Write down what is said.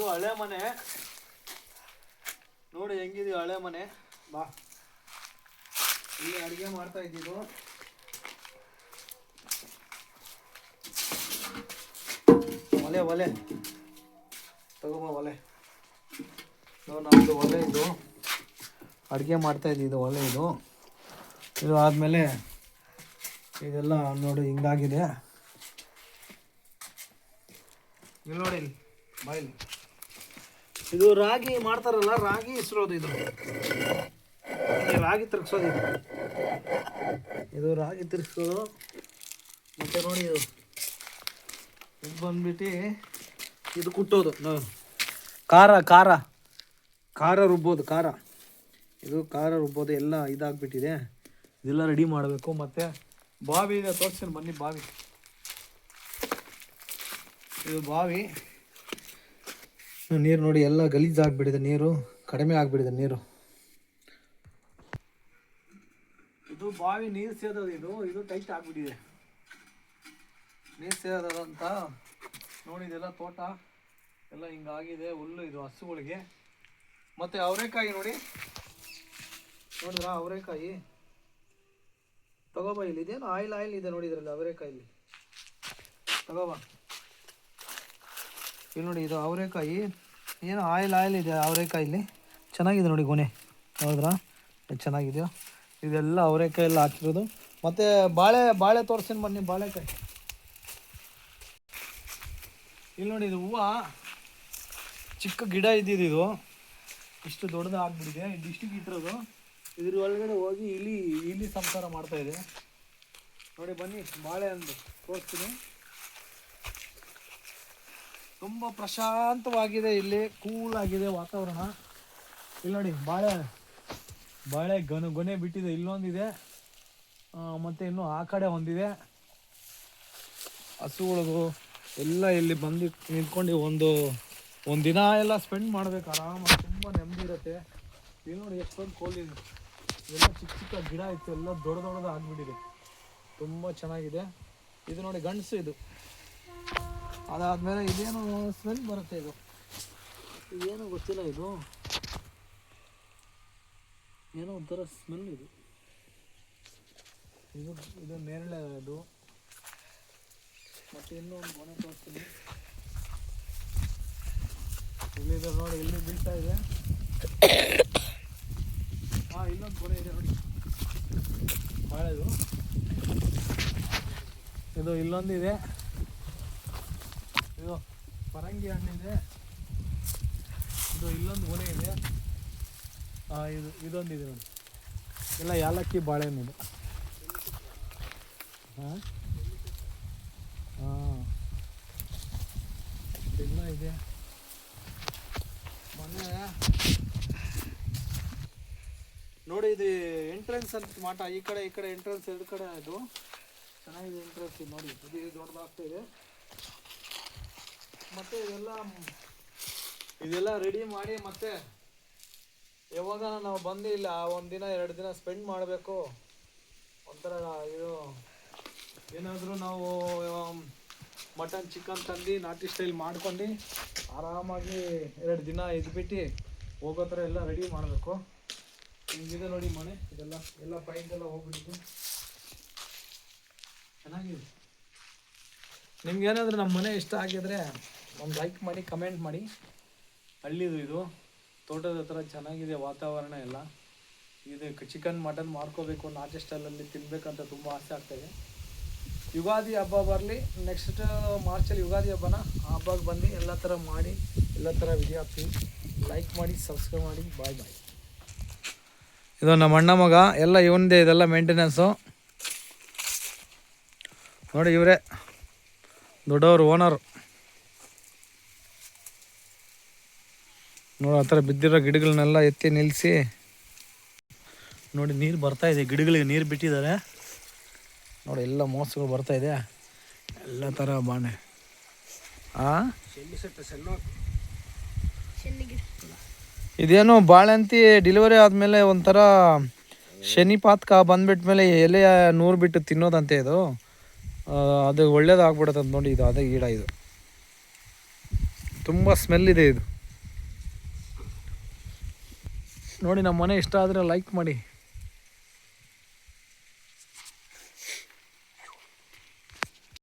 ಇದು ಹಳೆ ಮನೆ ನೋಡಿ ಹೆಂಗಿದೆ ಹಳೆ ಮನೆ. ಬಾ ಇಲ್ಲಿ ಅಡುಗೆ ಮಾಡ್ತಾ ಇದ್ದೀವಿ. ಒಲೆ ತಗೋಬ ಒಲೆ. ನಮ್ಮದು ಒಲೆ ಇದು, ಅಡುಗೆ ಮಾಡ್ತಾ ಇದ್ದೀವಿ. ಒಲೆ ಇದು ಆದಮೇಲೆ ಇದೆಲ್ಲ ನೋಡಿ ಹಿಂಗಾಗಿದೆ. ಇಲ್ಲಿ ನೋಡಿ, ಇಲ್ಲಿ ಬಾಯಲ್ಲಿ ಇದು ರಾಗಿ ಮಾಡ್ತಾರಲ್ಲ, ರಾಗಿ ಇಸ್ರೋದು. ಇದು ರಾಗಿ ತಿರ್ಗ್ಸೋದು. ಇದು ರಾಗಿ ತಿರ್ಗ್ಸೋದು. ಮತ್ತು ನೋಡಿ ಇದು ಬಂದ್ಬಿಟ್ಟು ಇದು ಕುಟ್ಟೋದು, ಖಾರ ರುಬ್ಬೋದು. ಇದು ಖಾರ ರುಬ್ಬೋದು. ಎಲ್ಲ ಇದಾಗ್ಬಿಟ್ಟಿದೆ. ಇದೆಲ್ಲ ರೆಡಿ ಮಾಡಬೇಕು. ಮತ್ತು ಬಾವಿ ಇದೆ, ತೋರಿಸ್ತೀನಿ ಬನ್ನಿ. ಬಾವಿ ಇದು ಬಾವಿ. ನೀರು ನೋಡಿ ಎಲ್ಲ ಗಲೀಜಾಗ್ಬಿಟ್ಟಿದೆ. ನೀರು ಕಡಿಮೆ ಆಗಿಬಿಟ್ಟಿದೆ. ನೀರು ಇದು ಬಾವಿ ನೀರು ಸೇದೋದು. ಇದು ಟೈಟ್ ಆಗಿಬಿಟ್ಟಿದೆ. ನೀರು ಸೇದೋದಂತ ನೋಡಿ. ಇದೆಲ್ಲ ತೋಟ ಎಲ್ಲ ಹಿಂಗಾಗಿದೆ. ಹುಲ್ಲು ಇದು ಹಸುಗಳಿಗೆ. ಮತ್ತು ಅವರೆಕಾಯಿ ನೋಡಿದ್ರಾ? ಅವರೆಕಾಯಿ ತಗೋಬಾ. ಇಲ್ಲಿ ಇದೇನು ಆಯಿಲ್ ಇದೆ ನೋಡಿ ಇದರಲ್ಲಿ. ಅವರೆಕಾಯಲ್ಲಿ ತಗೋಬಾ. ಇಲ್ಲಿ ನೋಡಿ, ಇದು ಅವರೆಕಾಯಿ. ಏನು ಆಯಿಲ್ ಇದೆ ಅವರೆಕಾಯಲ್ಲಿ. ಚೆನ್ನಾಗಿದೆ ನೋಡಿ ಗೊನೆ. ನೋಡಿದ್ರಾ ಚೆನ್ನಾಗಿದೆಯೋ? ಇದೆಲ್ಲ ಅವರೆಕಾಯಿ ಎಲ್ಲ ಹಾಕಿರೋದು. ಮತ್ತು ಬಾಳೆ ತೋರಿಸ್ತೀನಿ ಬನ್ನಿ. ಬಾಳೆಕಾಯಿ ಇಲ್ಲಿ ನೋಡಿ. ಇದು ಹೂವು ಚಿಕ್ಕ ಗಿಡ ಇದ್ದಿದ್ದು. ಇದು ಇಷ್ಟು ದೊಡ್ಡದು ಆಗ್ಬಿಟ್ಟಿದೆ. ಇಷ್ಟಿಗೆ ಇಟ್ಟಿರೋದು. ಇದ್ರ ಒಳಗಡೆ ಹೋಗಿ ಇಲಿ ಸಂಸಾರ ಮಾಡ್ತಾಯಿದೆ ನೋಡಿ. ಬನ್ನಿ, ಬಾಳೆ ಅಂದು ತೋರಿಸ್ತೀನಿ. ತುಂಬ ಪ್ರಶಾಂತವಾಗಿದೆ. ಇಲ್ಲಿ ಕೂಲ್ ಆಗಿದೆ ವಾತಾವರಣ. ಇಲ್ಲಿ ನೋಡಿ, ಬಾಳೆ ಗೊನೆ ಬಿಟ್ಟಿದೆ. ಇಲ್ಲೊಂದಿದೆ, ಮತ್ತು ಇನ್ನು ಆ ಕಡೆ ಒಂದಿದೆ. ಹಸುಗಳಿಗೂ ಎಲ್ಲ ಇಲ್ಲಿ ಬಂದು ನಿಂತ್ಕೊಂಡು ಒಂದು ದಿನ ಎಲ್ಲ ಸ್ಪೆಂಡ್ ಮಾಡಬೇಕು ಆರಾಮಾಗಿ. ತುಂಬ ನೆಮ್ಮದಿ ಇರುತ್ತೆ. ಇಲ್ಲಿ ನೋಡಿ ಎಷ್ಟೊಂದು ಕೋಲಿದೆ. ಎಲ್ಲ ಚಿಕ್ಕ ಗಿಡ ಇತ್ತು, ಎಲ್ಲ ದೊಡ್ಡದು ಆಗಿಬಿಟ್ಟಿದೆ. ತುಂಬ ಚೆನ್ನಾಗಿದೆ. ಇದು ನೋಡಿ ಗಂಡಸು. ಇದು ಅದಾದಮೇಲೆ ಇದೇನು ಸ್ಮೆಲ್ ಬರುತ್ತೆ. ಇದೇನೋ ಗೊತ್ತಿಲ್ಲ. ಏನೋ ಒಂಥರ ಸ್ಮೆಲ್. ಇದು ನೇರಳೆ. ಅದು ಮತ್ತು ಇನ್ನೂ ಒಂದು ಮನೆ ತೋರಿಸ್ತೀನಿ. ಇಲ್ಲಿದೆ ನೋಡಿ, ಇಲ್ಲಿ ಬೀಳ್ತಾ ಇದೆ. ಇಲ್ಲೊಂದು ಕೊನೆ ಇದೆ ನೋಡಿ, ಬಾಳೆದು. ಇದು ಇಲ್ಲೊಂದಿದೆ. ಇದು ಪರಂಗಿ ಹಣ್ಣಿದೆ. ಇದು ಇಲ್ಲೊಂದು ಕೊನೆ ಇದೆ. ಇದೊಂದಿದೆ ನೋಡಿ. ಎಲ್ಲ ಯಾಲಕ್ಕಿ ಬಾಳೆಹಣ್ಣು. ಎಲ್ಲ ಇದೆ. ಮೊನ್ನೆ ನೋಡಿ, ಇದು ಎಂಟ್ರೆನ್ಸ್ ಅಂತ ಮಾಟ. ಈ ಕಡೆ ಎಂಟ್ರೆನ್ಸ್, ಎರಡು ಕಡೆ. ಇದು ಚೆನ್ನಾಗಿದೆ ಎಂಟ್ರೆನ್ಸ್. ನೋಡಿ, ಇದು ದೊಡ್ಡದಾಗ್ತಾ ಇದೆ. ಮತ್ತು ಇದೆಲ್ಲ ರೆಡಿ ಮಾಡಿ, ಮತ್ತೆ ಯಾವಾಗ ನಾವು ಬಂದು ಇಲ್ಲ 1 ದಿನ 2 ದಿನ ಸ್ಪೆಂಡ್ ಮಾಡಬೇಕು. ಒಂಥರ ಇದು ಏನಾದರೂ ನಾವು ಮಟನ್ ಚಿಕನ್ ತಂದು ನಾಟಿ ಸ್ಟೈಲ್ ಮಾಡ್ಕೊಂಡು ಆರಾಮಾಗಿ 2 ದಿನ ಇದ್ಬಿಟ್ಟು ಹೋಗೋ ಥರ ಎಲ್ಲ ರೆಡಿ ಮಾಡಬೇಕು. ಹಿಂಗಿದೆ ನೋಡಿ ಮನೆ. ಎಲ್ಲ ಪೈಂಟೆಲ್ಲ ಹೋಗ್ಬಿಟ್ಟಿದ್ದು ಚೆನ್ನಾಗಿದೆ. ನಿಮ್ಗೇನಾದರೂ ನಮ್ಮ ಮನೆ ಇಷ್ಟ ಆಗಿದ್ರೆ ಒಂದು ಲೈಕ್ ಮಾಡಿ, ಕಮೆಂಟ್ ಮಾಡಿ. ಹಳ್ಳಿದು ಇದು ತೋಟದ ಹತ್ರ ಚೆನ್ನಾಗಿದೆ ವಾತಾವರಣ ಎಲ್ಲ. ಇದು ಚಿಕನ್ ಮಟನ್ ಮಾಡ್ಕೋಬೇಕು, ನಾಟಿ ಸ್ಟೈಲಲ್ಲಿ ತಿನ್ನಬೇಕಂತ ತುಂಬ ಆಸೆ ಆಗ್ತಾಯಿದೆ. ಯುಗಾದಿ ಹಬ್ಬ ಬರಲಿ, ನೆಕ್ಸ್ಟ್ ಮಾರ್ಚಲ್ಲಿ ಯುಗಾದಿ ಹಬ್ಬನ. ಆ ಹಬ್ಬಕ್ಕೆ ಬಂದು ಎಲ್ಲ ಥರ ಮಾಡಿ, ಎಲ್ಲ ಥರ ವಿಡಿಯೋ ಹಾಕ್ತೀವಿ. ಲೈಕ್ ಮಾಡಿ, ಸಬ್ಸ್ಕ್ರೈಬ್ ಮಾಡಿ. ಬಾಯ್. ಇದು ನಮ್ಮ ಅಣ್ಣ ಮಗ. ಎಲ್ಲ ಇವನದೇ ಇದೆಲ್ಲ ಮೇಂಟೆನೆನ್ಸು ನೋಡಿ. ಇವರೇ ದೊಡ್ಡವರು, ಓನರು ನೋಡಿ. ಆ ಥರ ಬಿದ್ದಿರೋ ಗಿಡಗಳನ್ನೆಲ್ಲ ಎತ್ತಿ ನಿಲ್ಲಿಸಿ ನೋಡಿ. ನೀರು ಬರ್ತಾಯಿದೆ, ಗಿಡಗಳಿಗೆ ನೀರು ಬಿಟ್ಟಿದ್ದಾರೆ ನೋಡಿ. ಎಲ್ಲ ಮೋಸಗಳು ಬರ್ತಾಯಿದೆ, ಎಲ್ಲ ಥರ ಬಾಣೆ. ಇದೇನು ಬಾಳೆಂತಿ ಡೆಲಿವರಿ ಆದಮೇಲೆ ಒಂಥರ ಶನಿ ಪಾತಕ ಬಂದ್ಬಿಟ್ಮೇಲೆ ಎಲೆ ನೂರು ಬಿಟ್ಟು ತಿನ್ನೋದಂತೆ. ಇದು ಅದು ಒಳ್ಳೇದಾಗ್ಬಿಡುತ್ತೆ ಅಂತ ನೋಡಿ. ಇದು ಅದೇ ಗಿಡ. ಇದು ತುಂಬ ಸ್ಮೆಲ್ ಇದೆ. ಇದು ನೋಡಿ ನಮ್ಮ ಮನೆ ಇಷ್ಟ ಆದರೆ ಲೈಕ್ ಮಾಡಿ.